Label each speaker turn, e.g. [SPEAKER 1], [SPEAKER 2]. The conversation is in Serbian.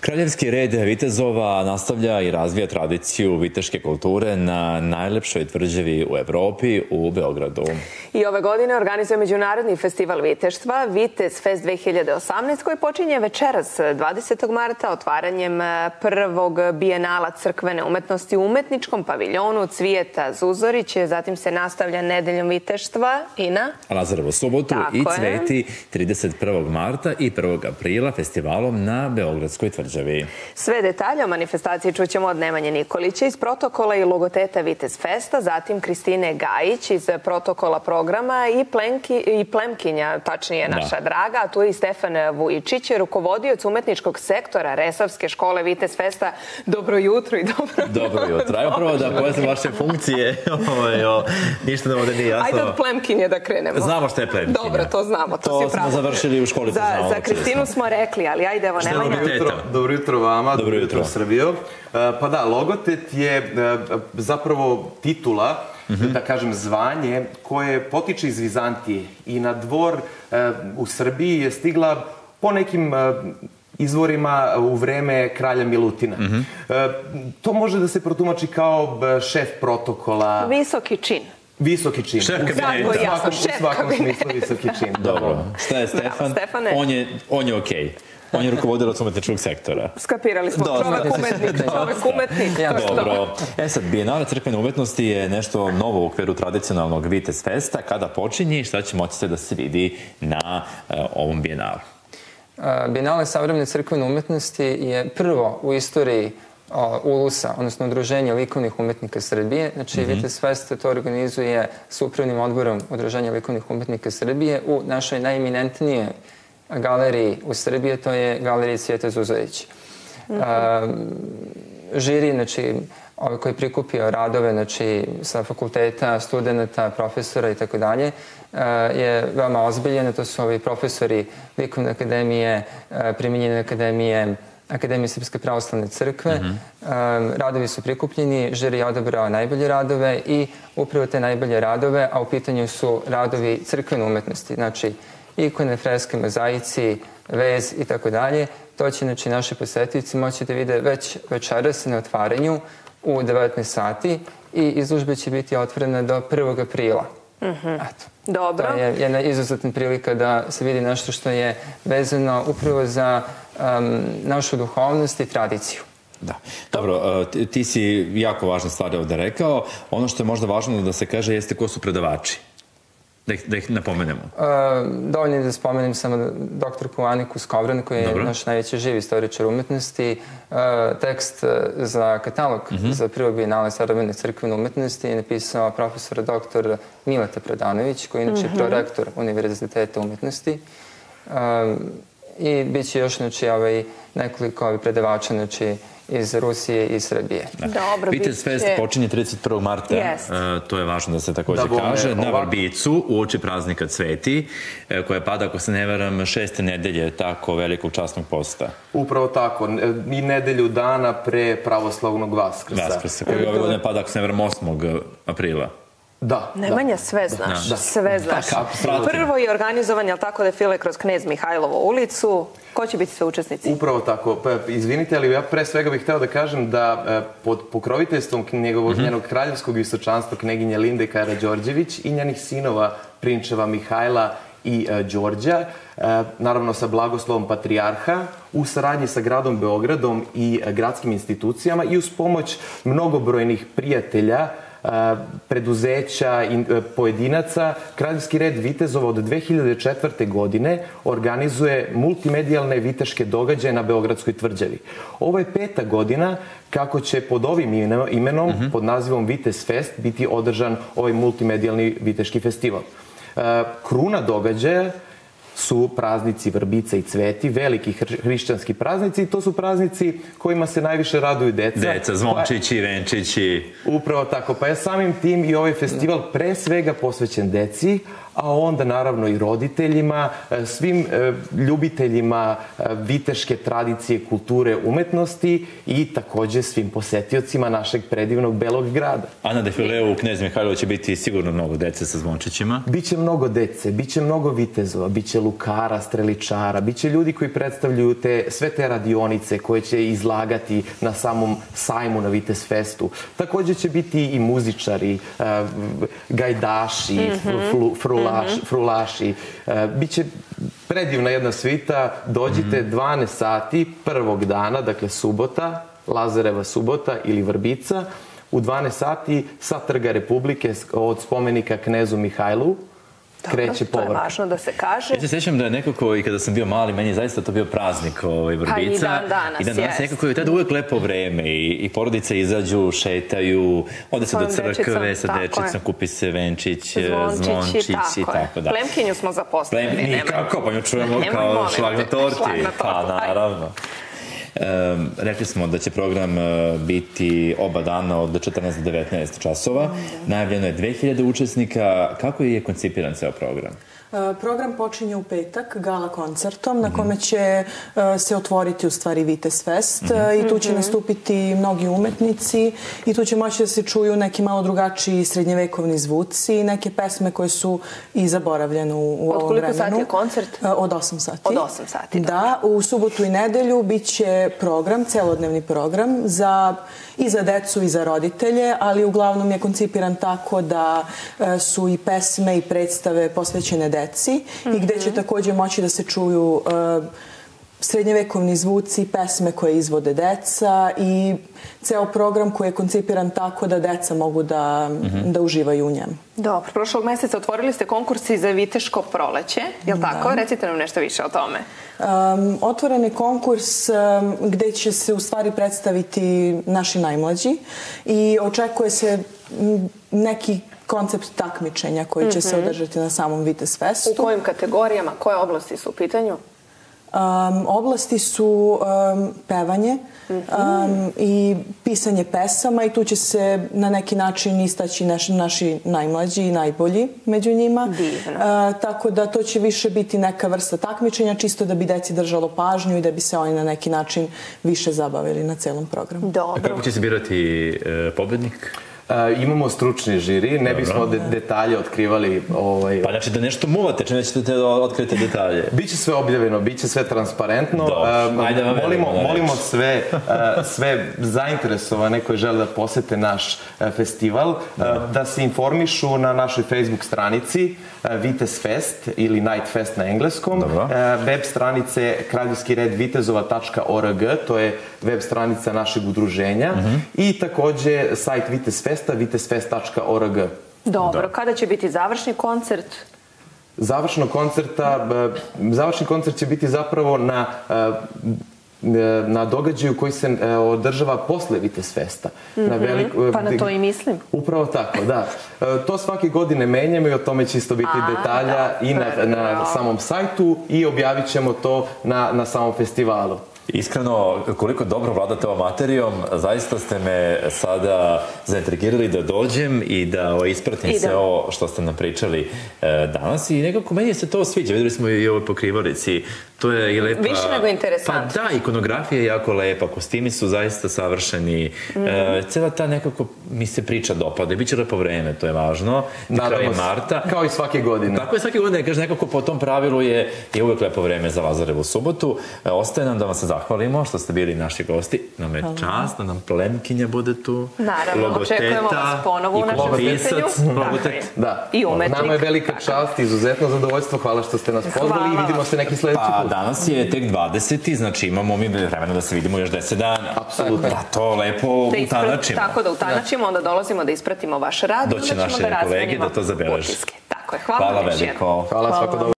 [SPEAKER 1] Kraljevski red vitezova nastavlja i razvija tradiciju viteške kulture na najlepšoj tvrđavi u Evropi, u Beogradu.
[SPEAKER 2] I ove godine organizuje Međunarodni festival viteštva Vitez Fest 2018 koji počinje večeras 20. marta otvaranjem prvog bijenala crkvene umetnosti u umetničkom paviljonu Cvijeta Zuzorić. Zatim se nastavlja nedeljom viteštva i na
[SPEAKER 1] Lazarevu subotu i Cveti 31. marta i 1. aprila festivalom na Beogradskoj tvrđavi. Sve
[SPEAKER 2] detalje o manifestaciji čućemo od Nemanje Nikolića iz protokola i logoteta Vitez Festa, zatim Kristine Gajić iz protokola programa i plemkinja, tačnije naša draga, a tu je i Stefan Vujičić, rukovodioc umetničkog sektora Resavske škole Vitez Festa. Dobro jutro i
[SPEAKER 1] dobro jutro. Ajmo prvo da pojasnim vaše funkcije. Ništa nam ovdje nije jasno.
[SPEAKER 2] Ajde od plemkinje da krenemo.
[SPEAKER 1] Znamo što je plemkinja.
[SPEAKER 2] Dobro, to znamo, to si pravo.
[SPEAKER 1] To smo završili u školi.
[SPEAKER 2] Za Kristinu smo rekli, ali ajde, evo Nemanja.
[SPEAKER 3] Dobro jutro vama, dobro jutro Srbijo. Pa da, logotet je zapravo titula, da kažem zvanje, koje potiče iz Vizantije i na dvor u Srbiji je stigla po nekim izvorima u vreme kralja Milutina. To može da se protumači kao šef protokola.
[SPEAKER 2] Visoki čin.
[SPEAKER 3] Visoki čin.
[SPEAKER 1] Šef kabineta.
[SPEAKER 3] U svakom smislu visoki čin.
[SPEAKER 1] Dobro. Šta je Stefan? On je okej. On je rukovodilac umetničkog sektora.
[SPEAKER 2] Skapirali smo, čovek umetnik.
[SPEAKER 1] Dobro. Sad, Bijenale crkvene umetnosti je nešto novo u okviru tradicionalnog Vitez Festa. Kada počinje i šta će moći da se vidi na ovom Bijenalu?
[SPEAKER 4] Bijenale savremene crkvene umetnosti je prvo u istoriji ULUS-a, odnosno Udruženja likovnih umetnika Srbije. Znači, Vitez Fest to organizuje s upravnim odborom Udruženja likovnih umetnika Srbije u našoj najeminentnijoj galeriji u Srbiji, to je galerija Cvijeta Zuzorić. Žiri, znači, koji je prikupio radove, znači, sa fakulteta, studenta, profesora i tako dalje, je veoma ozbiljeno. To su ovi profesori Likovne akademije, Primenjene akademije, Akademije Srpske pravoslavne crkve. Radovi su prikupljeni, žiri je odabrao najbolje radove i upravo te najbolje radove, a u pitanju su radovi crkvene umetnosti, znači, ikone, freske, mozaici, vez i tako dalje. To će, znači, naši posjetitelji moći da vide već večeras na otvaranju u 19 sati i izložba će biti otvorena do 1. aprila.
[SPEAKER 2] Dobro.
[SPEAKER 4] To je jedna izuzetna prilika da se vidi nešto što je vezano upravo za našu duhovnost i tradiciju.
[SPEAKER 1] Da. Dobro, ti si jako važne stvari ovdje rekao. Ono što je možda važno da se kaže jeste ko su predavači. Da ih napomenemo.
[SPEAKER 4] Dovoljno je da spomenem samo doktorku Aniku Skovran, koja je naš najveći živ istoričar umetnosti. Tekst za katalog za prvo Bijenale savremene crkvene umetnosti je napisao profesor dr. Mileta Pradanović, koji je inače prorektor Univerziteta umetnosti. I bit će još nekoliko predavača iz Rusije i Srbije.
[SPEAKER 1] Vitez Fest počinje 31. marta, to je važno da se također kaže, na Vrbicu, uoči praznika Cveti, koja pada, ako se ne varam, 6. nedelje tako velikog časnog posta.
[SPEAKER 3] Upravo tako, i nedelju dana pre pravoslavnog Vaskrsa.
[SPEAKER 1] Vaskrsa, koji ove godine pada, ako se ne varam, 8. aprila.
[SPEAKER 3] Da.
[SPEAKER 2] Nemanja, sve znaš, sve znaš. Prvo je organizovan, jel tako, defile kroz Knez Mihajlovu ulicu. Ko će biti sve učesnici?
[SPEAKER 3] Upravo tako. Izvinite, ali ja pre svega bih hteo da kažem da pod pokroviteljstvom njenog kraljevskog visočanstva kneginje Linde Karađorđević i njenih sinova prinčeva Mihajla i Đorđa, naravno sa blagoslovom patrijarha, u saradnji sa gradom Beogradom i gradskim institucijama i uz pomoć mnogobrojnih prijatelja, preduzeća i pojedinaca, Kraljevski red vitezova od 2004. godine organizuje multimedijalne viteške događaje na Beogradskoj tvrđavi. Ovo je 5. godina kako će pod ovim imenom, pod nazivom Vitez Fest, biti održan ovaj multimedijalni viteški festival. Kruna događaja su praznici Vrbica i Cveti, veliki hrišćanski praznici i to su praznici kojima se najviše raduju deca.
[SPEAKER 1] Deca, zvončići, venčići.
[SPEAKER 3] Upravo tako. Pa je samim tim i ovaj festival pre svega posvećen deci, a onda naravno i roditeljima, svim ljubiteljima viteške tradicije, kulture, umetnosti i takođe svim posetiocima našeg predivnog Belog grada.
[SPEAKER 1] A na defileu u Knez Mihajlovu će biti sigurno mnogo dece sa zvončićima?
[SPEAKER 3] Biće mnogo dece, biće mnogo vitezova, biće lukara, streličara, biće ljudi koji predstavljaju sve te radionice koje će izlagati na samom sajmu na Vitez Festu. Takođe će biti i muzičari, gajdaši, frulaši. Biće predivna jedna svita. Dođite 12 sati prvog dana, dakle subota, Lazareva subota ili Vrbica, u 12 sati sa Trga Republike od spomenika Knezu Mihajlu kreće povrh.
[SPEAKER 2] To je važno da se kaže.
[SPEAKER 1] Ja se sjećam da je nekako, i kada sam bio mali, meni je zaista to bio praznik Vrbica.
[SPEAKER 2] Pa i dan danas,
[SPEAKER 1] I dan danas nekako je tada uvek lepo vreme i porodice izađu, šetaju, ode se do crkve sa dečicom, kupi se venčić, zvončić i tako da.
[SPEAKER 2] Plemkinju smo zapostavili.
[SPEAKER 1] Nikako, pa nju čujemo kao šlag na torti. Pa naravno. Rekli smo da će program biti oba dana od 14 do 19 časova. Najavljeno je 2000 učesnika. Kako je koncipiran ceo program?
[SPEAKER 5] Program počinje u petak gala koncertom na kome će se otvoriti u stvari Vitez Fest i tu će nastupiti mnogi umetnici i tu će moći da se čuju neki malo drugačiji srednjevekovni zvuci, neke pesme koje su i zaboravljene u ovom vremenu.
[SPEAKER 2] Od koliko sati je koncert?
[SPEAKER 5] Od 8 sati.
[SPEAKER 2] Od 8 sati.
[SPEAKER 5] Da, u subotu i nedelju bit će program, celodnevni program i za decu i za roditelje, ali uglavnom je koncipiran tako da su i pesme i predstave posvećene deci i gde će takođe moći da se čuju srednjevekovni zvuci, pesme koje izvode deca i ceo program koji je koncipiran tako da deca mogu da uživaju u njemu.
[SPEAKER 2] Dobro, prošlog meseca otvorili ste konkursi za Viteško proleće, je li tako? Recite nam nešto više o tome.
[SPEAKER 5] Otvoren je konkurs gde će se u stvari predstaviti naši najmlađi i očekuje se neki koncept takmičenja koji će se održati na samom Vitez Festu.
[SPEAKER 2] U kojim kategorijama, koje oblasti su u pitanju?
[SPEAKER 5] Oblasti su pevanje i pisanje pesama i tu će se na neki način istaći naši najmlađi i najbolji među njima. Tako da to će više biti neka vrsta takmičenja, čisto da bi deci držalo pažnju i da bi se oni na neki način više zabavili na celom programu.
[SPEAKER 1] A kako će se birati pobednik?
[SPEAKER 3] Imamo stručni žiri, ne bismo detalje otkrivali.
[SPEAKER 1] Pa znači da nešto muvate, če nećete da otkrite detalje?
[SPEAKER 3] Biće sve objavljeno, biće sve transparentno. Molimo sve zainteresovane koji žele da posete naš festival da se informišu na našoj Facebook stranici Vitez Fest ili Night Fest na engleskom, web stranice kraljevski red vitezova.org, to je web stranica našeg udruženja i takođe sajt Vitez Festa, vitezfest.org.
[SPEAKER 2] Dobro, kada će biti završni koncert?
[SPEAKER 3] Završni koncert će biti zapravo na događaju koji se održava posle Vitez Festa.
[SPEAKER 2] Pa na to i mislim.
[SPEAKER 3] Upravo tako, da. To svake godine menjamo i o tome će isto biti detalja i na samom sajtu i objavit ćemo to na samom festivalu.
[SPEAKER 1] Iskreno, koliko dobro vladate ovom materijom, zaista ste me sada zaintrigirali da dođem i da ispratim sve ovo što ste nam pričali danas i nekako meni se to sviđa. Videli smo i ovoj pokrivalici. To je i lepa...
[SPEAKER 2] Više nego interesantno.
[SPEAKER 1] Pa da, ikonografija je jako lepa, kostimi su zaista savršeni. Cela ta nekako mi se priča dopada i bit će lepo vreme, to je važno.
[SPEAKER 3] Nadamo se, kao i svake godine.
[SPEAKER 1] Tako je svake godine, kaže nekako po tom pravilu je uvek lepo vreme za Lazarevu subotu. Ostaje nam da vam se zahvalimo što ste bili naši gosti. Nam je čast da nam plemkinja bude tu.
[SPEAKER 2] Naravno, očekujemo vas ponovo u našem pitanju.
[SPEAKER 3] Da,
[SPEAKER 2] i umetnik.
[SPEAKER 3] Nama je velika čast, izuzetno zadovoljstvo. Hvala što ste nas pozvali i vidimo se neki sledeći put.
[SPEAKER 1] Danas je tek 20. znači imamo mi vremena da se vidimo još 10 dana.
[SPEAKER 3] Apsolutno.
[SPEAKER 1] Da to lepo utanačimo.
[SPEAKER 2] Tako da utanačimo, onda dolazimo da ispratimo vaš rad.
[SPEAKER 1] Doće naše kolege da to zabeleže.
[SPEAKER 2] Tako je, hvala vam još jednom.
[SPEAKER 3] Hvala, svako dobro.